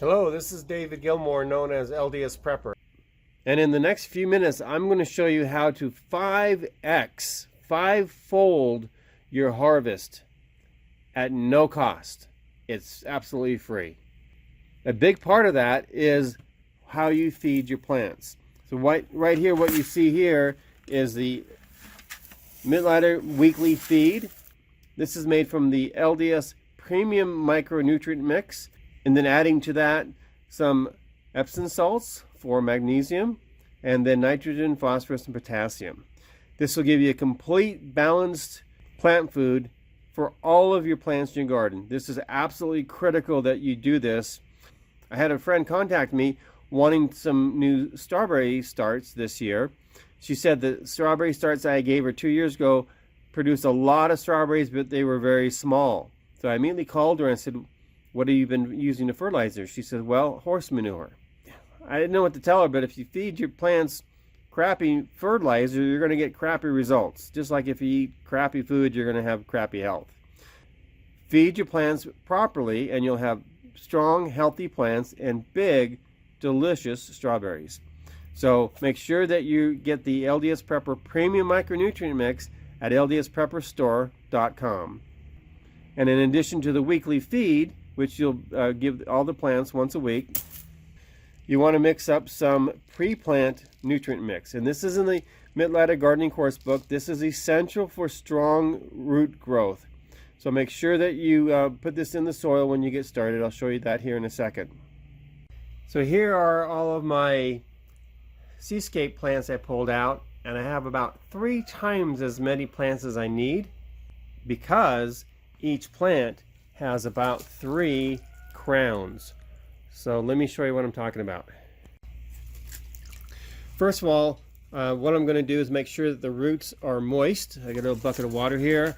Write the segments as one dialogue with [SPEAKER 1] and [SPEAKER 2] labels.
[SPEAKER 1] Hello, this is David Gilmore, known as LDS Prepper. And in the next few minutes, I'm going to show you how to 5x, five-fold your harvest at no cost. It's absolutely free. A big part of that is how you feed your plants. So right here, what you see here is the Mid-Ladder Weekly Feed. This is made from the LDS Premium Micronutrient Mix. And then adding to that some Epsom salts for magnesium, and then nitrogen, phosphorus, and potassium. This will give you a complete balanced plant food for all of your plants in your garden. This is absolutely critical that you do this. I had a friend contact me wanting some new strawberry starts this year. She said the strawberry starts I gave her 2 years ago produced a lot of strawberries, but they were very small. So I immediately called her and said, "What have you been using to fertilizer?" She said, "Well, horse manure." I didn't know what to tell her, but if you feed your plants crappy fertilizer, you're going to get crappy results. Just like if you eat crappy food, you're going to have crappy health. Feed your plants properly, and you'll have strong, healthy plants and big, delicious strawberries. So make sure that you get the LDS Prepper Premium Micronutrient Mix at ldsprepperstore.com. And in addition to the weekly feed, which you'll give all the plants once a week, you want to mix up some pre-plant nutrient mix. And this is in the Mid-Ladder Gardening Course book. This is essential for strong root growth. So make sure that you put this in the soil when you get started. I'll show you that here in a second. So here are all of my seascape plants I pulled out, and I have about 3 times as many plants as I need because each plant has about 3 crowns. So let me show you what I'm talking about. First of all, what I'm going to do is make sure that the roots are moist. I got a little bucket of water here.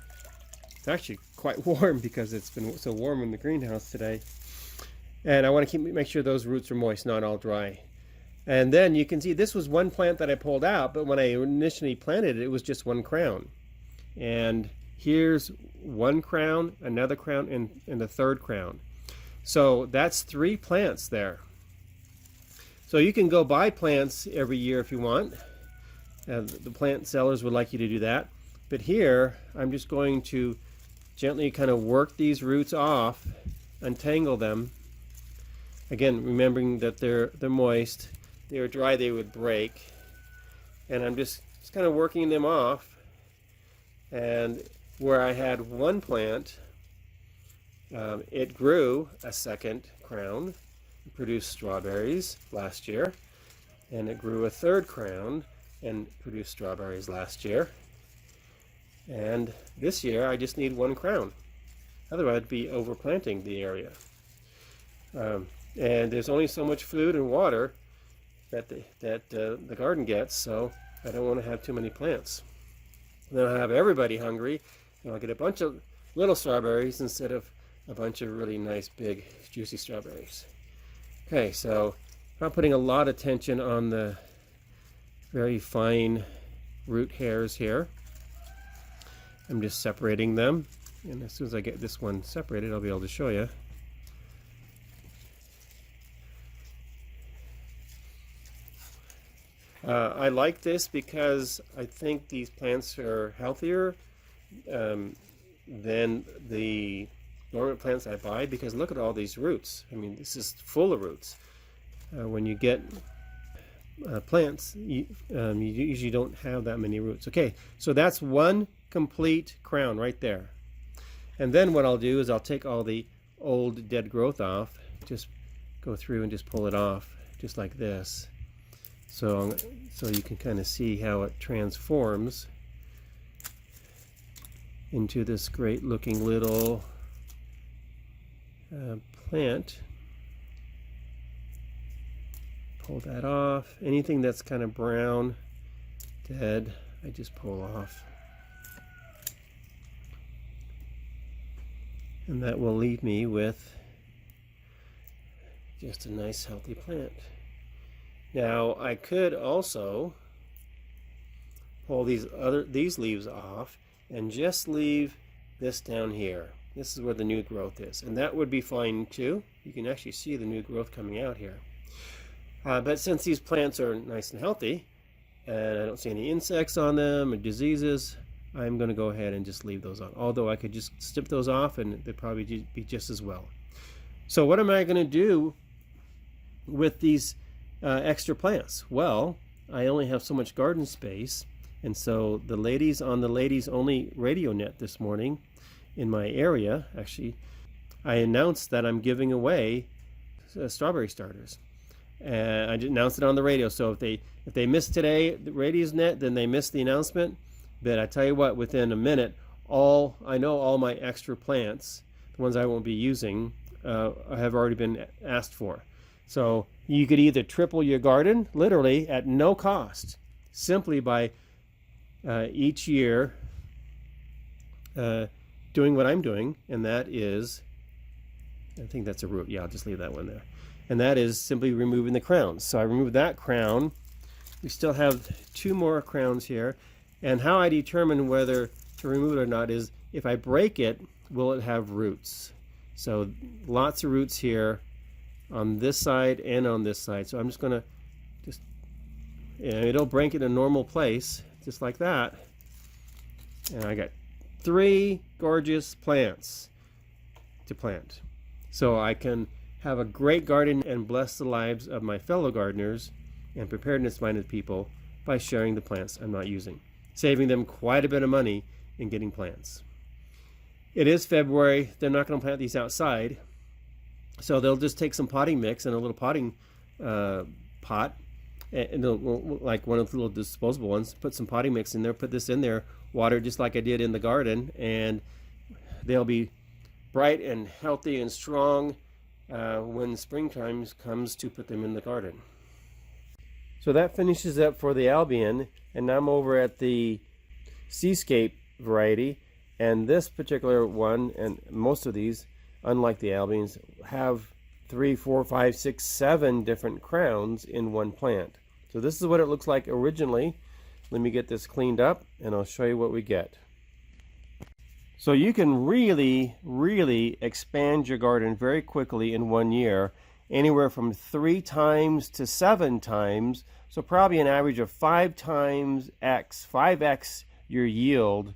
[SPEAKER 1] It's actually quite warm because it's been so warm in the greenhouse today. And I want to make sure those roots are moist, not all dry. And then you can see this was one plant that I pulled out, but when I initially planted it, it was just 1 crown. And here's 1 crown, another crown, and the 3rd crown. So that's 3 plants there. So you can go buy plants every year if you want. The plant sellers would like you to do that. But here, I'm just going to gently kind of work these roots off, untangle them. Again, remembering that they're moist. If they were dry, they would break. And I'm just kind of working them off. And where I had 1 plant, it grew a 2nd crown, produced strawberries last year, and it grew a 3rd crown and produced strawberries last year. And this year I just need 1 crown. Otherwise I'd be overplanting the area. And there's only so much food and water that the garden gets, so I don't want to have too many plants. Then I'll have everybody hungry, and I'll get a bunch of little strawberries instead of a bunch of really nice, big, juicy strawberries. Okay, so I'm putting a lot of tension on the very fine root hairs here. I'm just separating them, and as soon as I get this one separated, I'll be able to show you. I like this because I think these plants are healthier than the dormant plants I buy, because look at all these roots. I mean, this is full of roots. When you get plants, you usually don't have that many roots. Okay, so that's 1 complete crown right there. And then what I'll do is I'll take all the old dead growth off, just go through and just pull it off, just like this. So you can kind of see how it transforms into this great looking little plant. Pull that off. Anything that's kind of brown, dead, I just pull off. And that will leave me with just a nice healthy plant. Now I could also pull these leaves off and just leave this down here. This is where the new growth is, and that would be fine too. You can actually see the new growth coming out here. But since these plants are nice and healthy, and I don't see any insects on them or diseases, I'm going to go ahead and just leave those on. Although I could just snip those off and they'd probably be just as well. So what am I going to do with these extra plants? Well, I only have so much garden space, and so the ladies on the ladies only radio net this morning in my area, actually, I announced that I'm giving away strawberry starters. And I announced it on the radio. So if they missed today, the radio's net, then they missed the announcement. But I tell you what, within a minute, I know all my extra plants, the ones I won't be using, have already been asked for. So you could either triple your garden, literally at no cost, simply by each year doing what I'm doing, and that is, I think that's a root. Yeah, I'll just leave that one there. And that is simply removing the crowns. So I removed that crown. We still have 2 more crowns here. And how I determine whether to remove it or not is if I break it, will it have roots? So lots of roots here on this side and on this side. So I'm just going to it'll break it in a normal place, just like that. And I got 3 gorgeous plants to plant. So I can have a great garden and bless the lives of my fellow gardeners and preparedness-minded people by sharing the plants I'm not using, saving them quite a bit of money in getting plants. It is February. They're not going to plant these outside, so they'll just take some potting mix in a little potting pot, and like one of the little disposable ones, put some potting mix in there, put this in there, water just like I did in the garden, and they'll be bright and healthy and strong when springtime comes to put them in the garden. So that finishes up for the Albion, and now I'm over at the Seascape variety, and this particular one, and most of these, unlike the Albions, have 3, 4, 5, 6, 7 different crowns in one plant. So this is what it looks like originally. Let me get this cleaned up and I'll show you what we get. So you can really, really expand your garden very quickly in 1 year, anywhere from 3 times to 7 times. So probably an average of 5x your yield,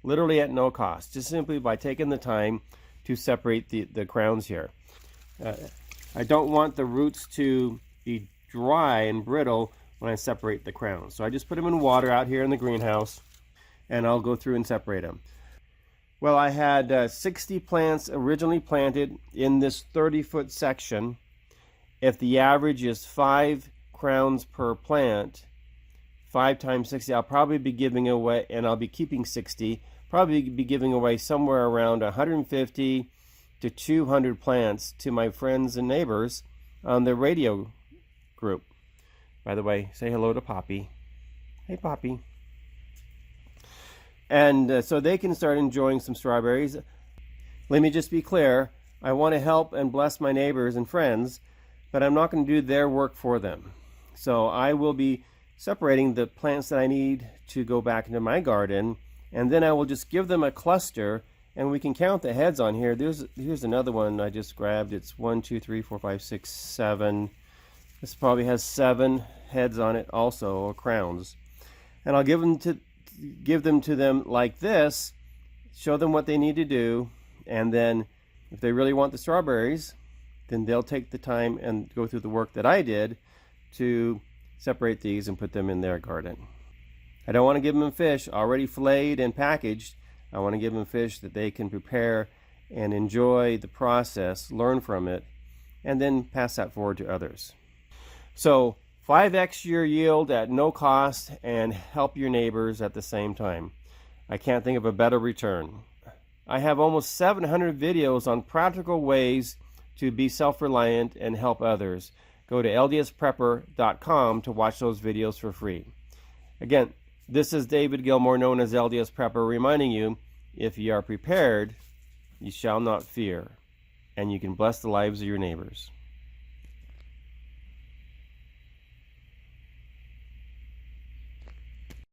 [SPEAKER 1] literally at no cost, just simply by taking the time to separate the crowns here. I don't want the roots to be dry and brittle when I separate the crowns. So I just put them in water out here in the greenhouse, and I'll go through and separate them. Well, I had 60 plants originally planted in this 30-foot section. If the average is 5 crowns per plant, 5 times 60, I'll probably be giving away, and I'll be keeping 60, probably be giving away somewhere around 150 to 200 plants to my friends and neighbors on the radio group. By the way, say hello to Poppy. Hey, Poppy. And so they can start enjoying some strawberries. Let me just be clear. I want to help and bless my neighbors and friends, but I'm not going to do their work for them. So I will be separating the plants that I need to go back into my garden, and then I will just give them a cluster, and we can count the heads on here. Here's another one I just grabbed. It's 1, 2, 3, 4, 5, 6, 7. This probably has 7 heads on it also, or crowns. And I'll give them to them like this, show them what they need to do, and then if they really want the strawberries, then they'll take the time and go through the work that I did to separate these and put them in their garden. I don't want to give them fish already filleted and packaged. I want to give them fish that they can prepare and enjoy the process, learn from it, and then pass that forward to others. So 5x your yield at no cost and help your neighbors at the same time. I can't think of a better return. I have almost 700 videos on practical ways to be self-reliant and help others. Go to ldsprepper.com to watch those videos for free. Again, this is David Gilmore, known as LDS Prepper, reminding you, if ye are prepared, ye shall not fear, and you can bless the lives of your neighbors.